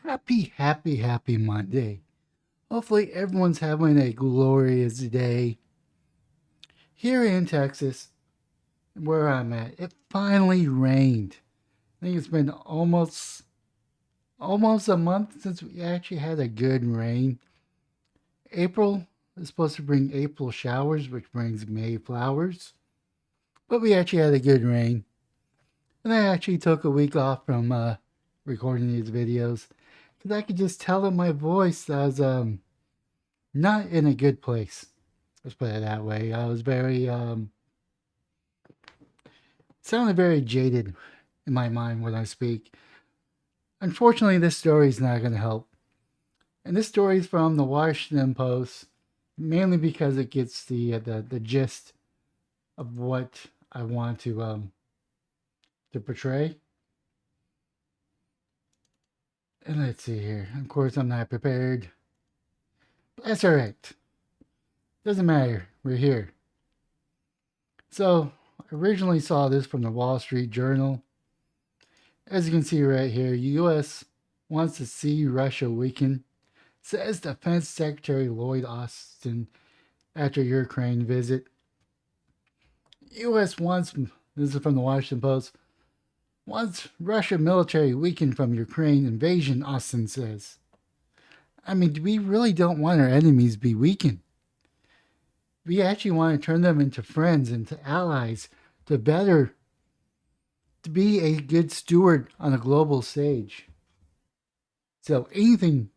Happy Monday. Hopefully, everyone's having a glorious day. Here in Texas, where I'm at, it finally rained. I think it's been almost a month since we actually had a good rain. April is supposed to bring April showers, which brings May flowers. But we actually had a good rain. And I actually took a week off from recording these videos because I could just tell in my voice that I was not in a good place. Let's put it that way. I was very sounded very jaded in my mind when I speak. Unfortunately, this story is not going to help. And this story is from the Washington Post, mainly because it gets the gist of what I want to portray. And let's see here. Of course, I'm not prepared. But that's all right. Doesn't matter. We're here. So, I originally saw this from the Wall Street Journal. As you can see right here, U.S. wants to see Russia weaken, says Defense Secretary Lloyd Austin after Ukraine visit. U.S. wants, this is from the Washington Post, wants Russia military weakened from Ukraine invasion, Austin says. I mean, we really don't want our enemies to be weakened. We actually want to turn them into friends, into allies, to be a good steward on a global stage. So anything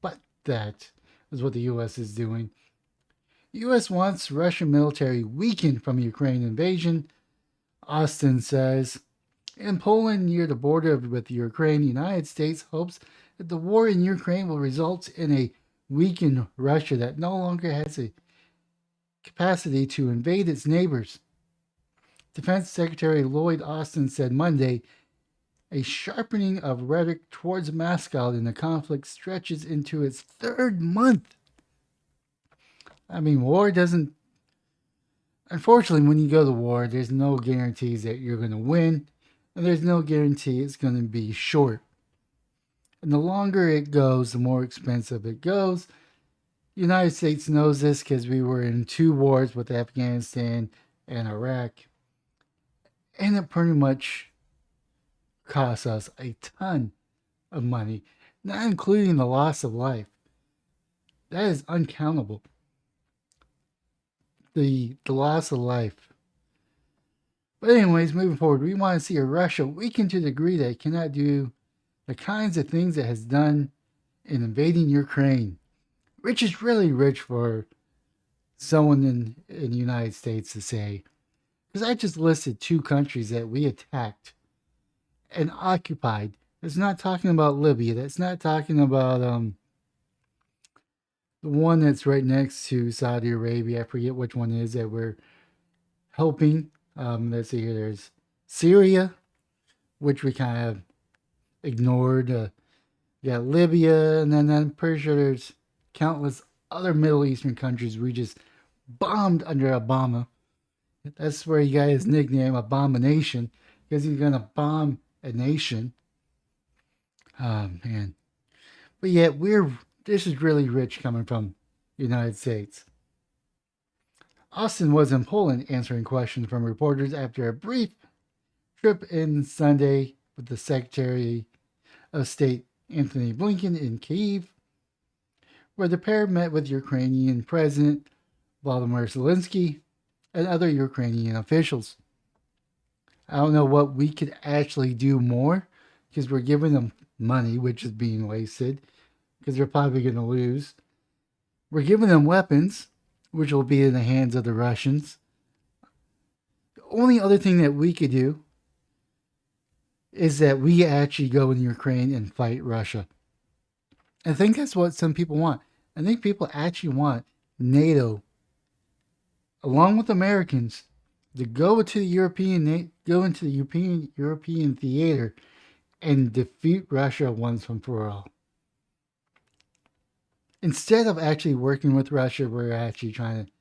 but that is what the U.S. is doing. U.S. wants Russian military weakened from Ukraine invasion, Austin says. In Poland, near the border with Ukraine, the United States hopes that the war in Ukraine will result in a weakened Russia that no longer has a capacity to invade its neighbors. Defense Secretary Lloyd Austin said Monday a sharpening of rhetoric towards Moscow in the conflict stretches into its third month. I mean, war doesn't. Unfortunately, when you go to war, there's no guarantees that you're going to win, and there's no guarantee it's going to be short. And the longer it goes, the more expensive it goes. The United States knows this because we were in two wars with Afghanistan and Iraq, and it pretty much cost us a ton of money, not including the loss of life. That is uncountable. The loss of life. But anyways, moving forward, we want to see a Russia weakened to the degree that it cannot do the kinds of things it has done in invading Ukraine, which is really rich for someone in the United States to say. Because I just listed two countries that we attacked and occupied. It's not talking about Libya. That's not talking about the one that's right next to Saudi Arabia. I forget which one it is that we're helping. Let's see here. There's Syria, which we kind of ignored. You got Libya, and then I'm pretty sure there's countless other Middle Eastern countries we just bombed under Obama. That's where he got his nickname, Abomination, because he's gonna bomb a nation. Oh man. But yet this is really rich coming from the United States. Austin was in Poland answering questions from reporters after a brief trip in Sunday with the Secretary of State Anthony Blinken in Kyiv, where the pair met with Ukrainian President Volodymyr Zelensky and other Ukrainian officials. I don't know what we could actually do more because we're giving them money, which is being wasted because they're probably going to lose. We're giving them weapons, which will be in the hands of the Russians. The only other thing that we could do is that we actually go in Ukraine and fight Russia. I think that's what some people want. I think people actually want NATO, along with Americans, to go into the European theater and defeat Russia once and for all. Instead of actually working with Russia, we're actually trying to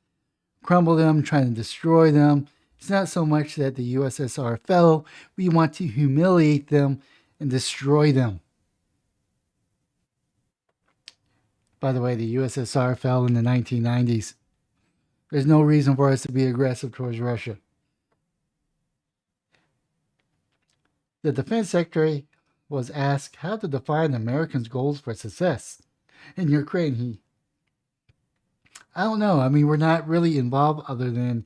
crumble them, trying to destroy them. It's not so much that the USSR fell. We want to humiliate them and destroy them. By the way, the USSR fell in the 1990s. There's no reason for us to be aggressive towards Russia. The defense secretary was asked how to define Americans' goals for success. In Ukraine, I don't know. I mean, we're not really involved other than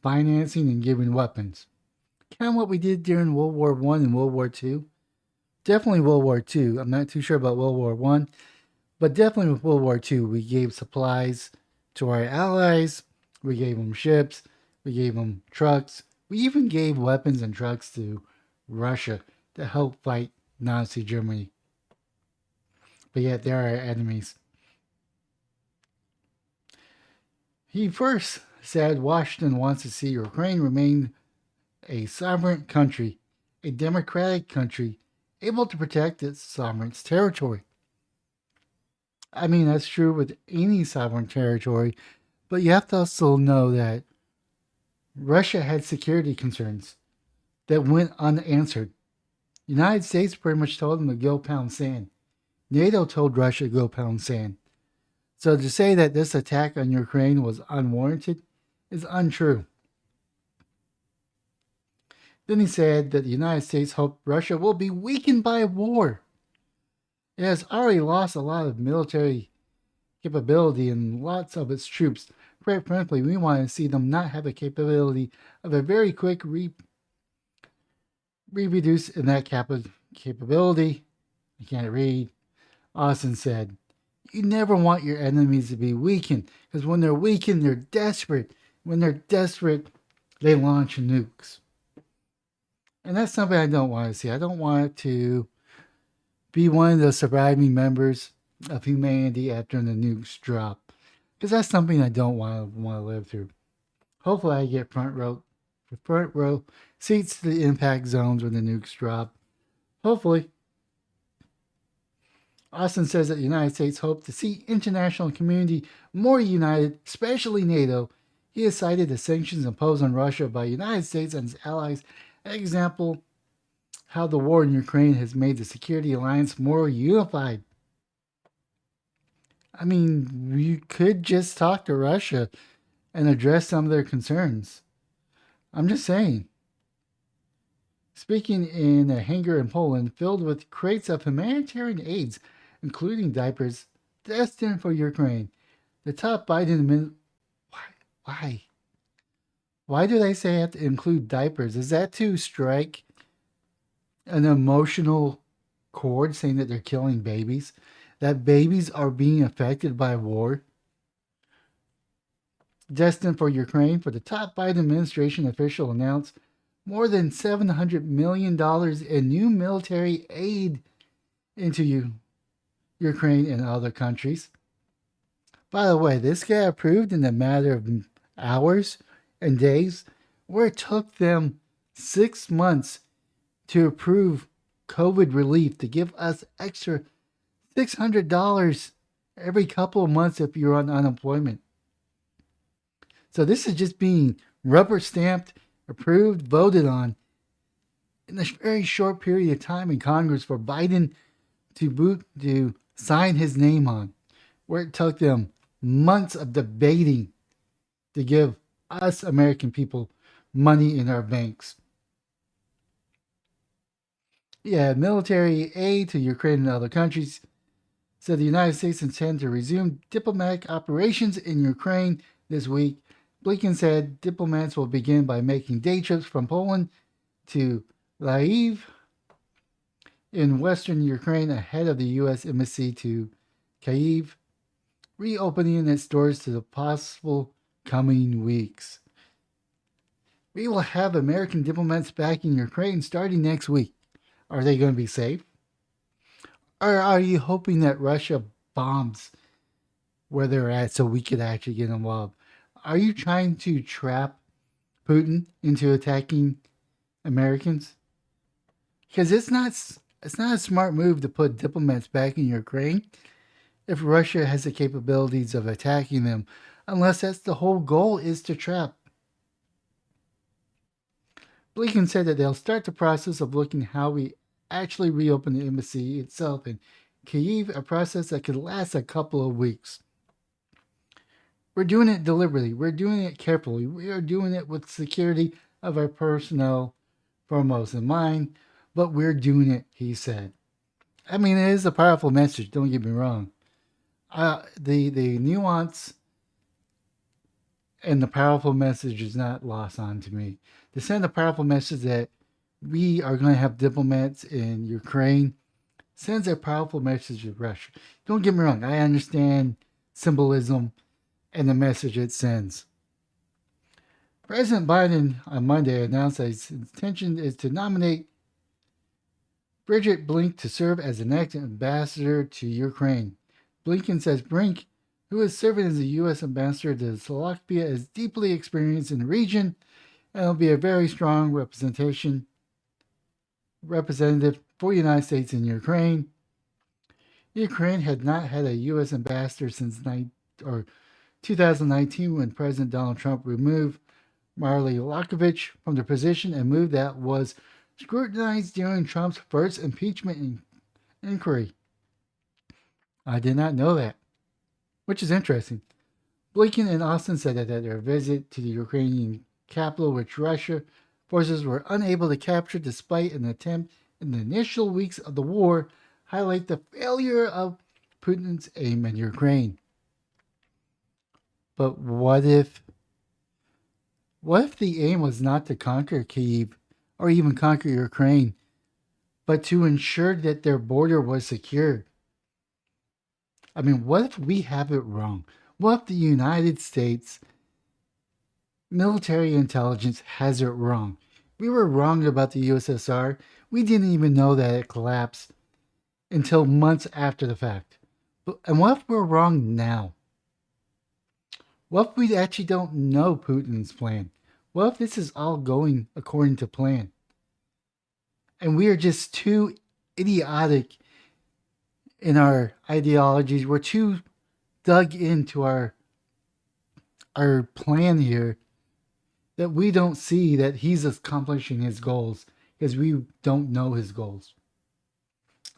financing and giving weapons. Kind of what we did during World War One and World War Two. Definitely World War Two. I'm not too sure about World War One, but definitely with World War Two, we gave supplies to our allies. We gave them ships. We gave them trucks. We even gave weapons and trucks to Russia to help fight Nazi Germany. But yet they're our enemies. He first said Washington wants to see Ukraine remain a sovereign country, a democratic country, able to protect its sovereign territory. I mean, that's true with any sovereign territory, but you have to also know that Russia had security concerns that went unanswered. The United States pretty much told them to go pound sand. NATO told Russia to go pound sand. So to say that this attack on Ukraine was unwarranted is untrue. Then he said that the United States hoped Russia will be weakened by war. It has already lost a lot of military capability and lots of its troops. Quite frankly, we want to see them not have a capability of a very quick reproduce in that capability. I can't read. Austin said, you never want your enemies to be weakened because when they're weakened, they're desperate. When they're desperate, they launch nukes. And that's something I don't want to see. I don't want to be one of the surviving members of humanity after the nukes drop. Because that's something I don't want to live through. Hopefully I get front row seats to the impact zones when the nukes drop. Hopefully. Austin says that the United States hope to see international community more united, especially NATO. He has cited the sanctions imposed on Russia by the United States and its allies as an example how the war in Ukraine has made the security alliance more unified. I mean, we could just talk to Russia and address some of their concerns. I'm just saying. Speaking in a hangar in Poland filled with crates of humanitarian aids, including diapers destined for Ukraine, the top Biden admin. Why? Why do they say they have to include diapers? Is that to strike an emotional chord saying that they're killing babies? That babies are being affected by war? Destined for Ukraine, for the top Biden administration official announced more than $700 million in new military aid into Ukraine and other countries. By the way, this got approved in a matter of hours and days, where it took them 6 months to approve COVID relief to give us extra $600 every couple of months if you're on unemployment. So this is just being rubber stamped, approved, voted on in a very short period of time in Congress for Biden to sign his name on, where it took them months of debating to give us American people money in our banks. Yeah, military aid to Ukraine and other countries. Said the United States intends to resume diplomatic operations in Ukraine this week. Blinken said diplomats will begin by making day trips from Poland to Lviv in western Ukraine ahead of the U.S. embassy to Kyiv, reopening its doors to the possible coming weeks. We will have American diplomats back in Ukraine starting next week. Are they going to be safe? Or are you hoping that Russia bombs where they're at so we could actually get involved? Are you trying to trap Putin into attacking Americans? Because it's not a smart move to put diplomats back in Ukraine if Russia has the capabilities of attacking them, unless that's the whole goal is to trap. Blinken said that they'll start the process of looking how we actually reopen the embassy itself in Kyiv, a process that could last a couple of weeks. We're doing it deliberately. We're doing it carefully. We are doing it with security of our personnel foremost in mind, but we're doing it, he said. I mean, it is a powerful message, don't get me wrong. The nuance and the powerful message is not lost on to me. To send a powerful message that we are going to have diplomats in Ukraine sends a powerful message to Russia. Don't get me wrong, I understand symbolism and the message it sends. President Biden on Monday announced that his intention is to nominate Bridget Blink to serve as the next ambassador to Ukraine. Blinken says Brink, who is serving as the U.S. ambassador to Slovakia, is deeply experienced in the region and will be a very strong representative for the United States in Ukraine. Ukraine had not had a U.S. ambassador since 2019 when President Donald Trump removed Marley Lakovich from the position, a move that was scrutinized during Trump's first impeachment inquiry. I did not know that, which is interesting. Blinken and Austin said that their visit to the Ukrainian capital, which Russia forces were unable to capture despite an attempt in the initial weeks of the war, highlight the failure of Putin's aim in Ukraine. But what if the aim was not to conquer Kyiv or even conquer Ukraine, but to ensure that their border was secure? I mean, what if we have it wrong? What if the United States military intelligence has it wrong? We were wrong about the USSR. We didn't even know that it collapsed until months after the fact. And what if we're wrong now? What if we actually don't know Putin's plan? What if this is all going according to plan? And we are just too idiotic in our ideologies. We're too dug into our plan here that we don't see that he's accomplishing his goals because we don't know his goals.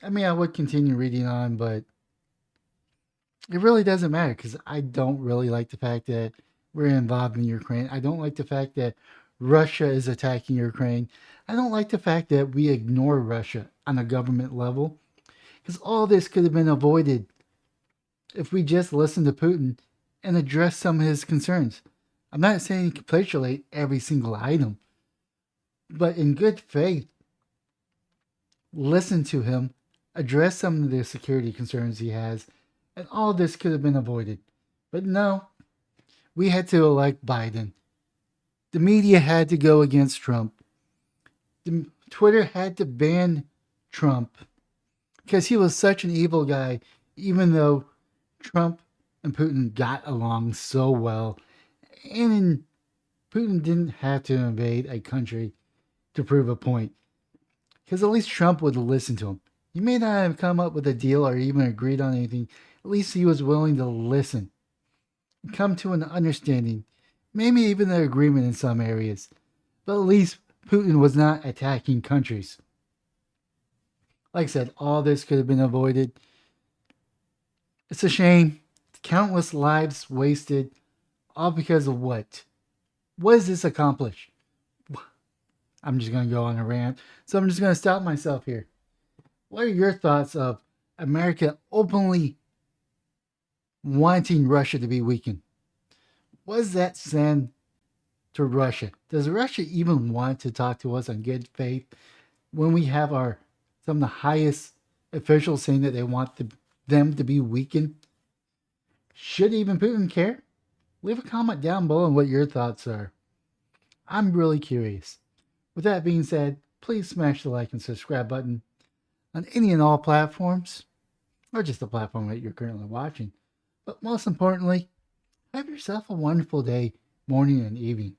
I mean, I would continue reading on, but it really doesn't matter because I don't really like the fact that we're involved in Ukraine. I don't like the fact that Russia is attacking Ukraine. I don't like the fact that we ignore Russia on a government level because all this could have been avoided if we just listened to Putin and addressed some of his concerns. I'm not saying capitulate every single item, but in good faith, listen to him, address some of the security concerns he has, and all this could have been avoided. But no, we had to elect Biden. The media had to go against Trump. Twitter had to ban Trump because he was such an evil guy, even though Trump and Putin got along so well. And Putin didn't have to invade a country to prove a point. Because at least Trump would listen to him. He may not have come up with a deal or even agreed on anything. At least he was willing to listen. Come to an understanding. Maybe even an agreement in some areas. But at least Putin was not attacking countries. Like I said, all this could have been avoided. It's a shame. Countless lives wasted. All because of what? What does this accomplish? I'm just going to go on a rant. So I'm just going to stop myself here. What are your thoughts of America openly wanting Russia to be weakened? What does that send to Russia? Does Russia even want to talk to us on good faith when we have some of the highest officials saying that they want them to be weakened? Should even Putin care? Leave a comment down below on what your thoughts are. I'm really curious. With that being said, please smash the like and subscribe button on any and all platforms, or just the platform that you're currently watching. But most importantly, have yourself a wonderful day, morning, and evening.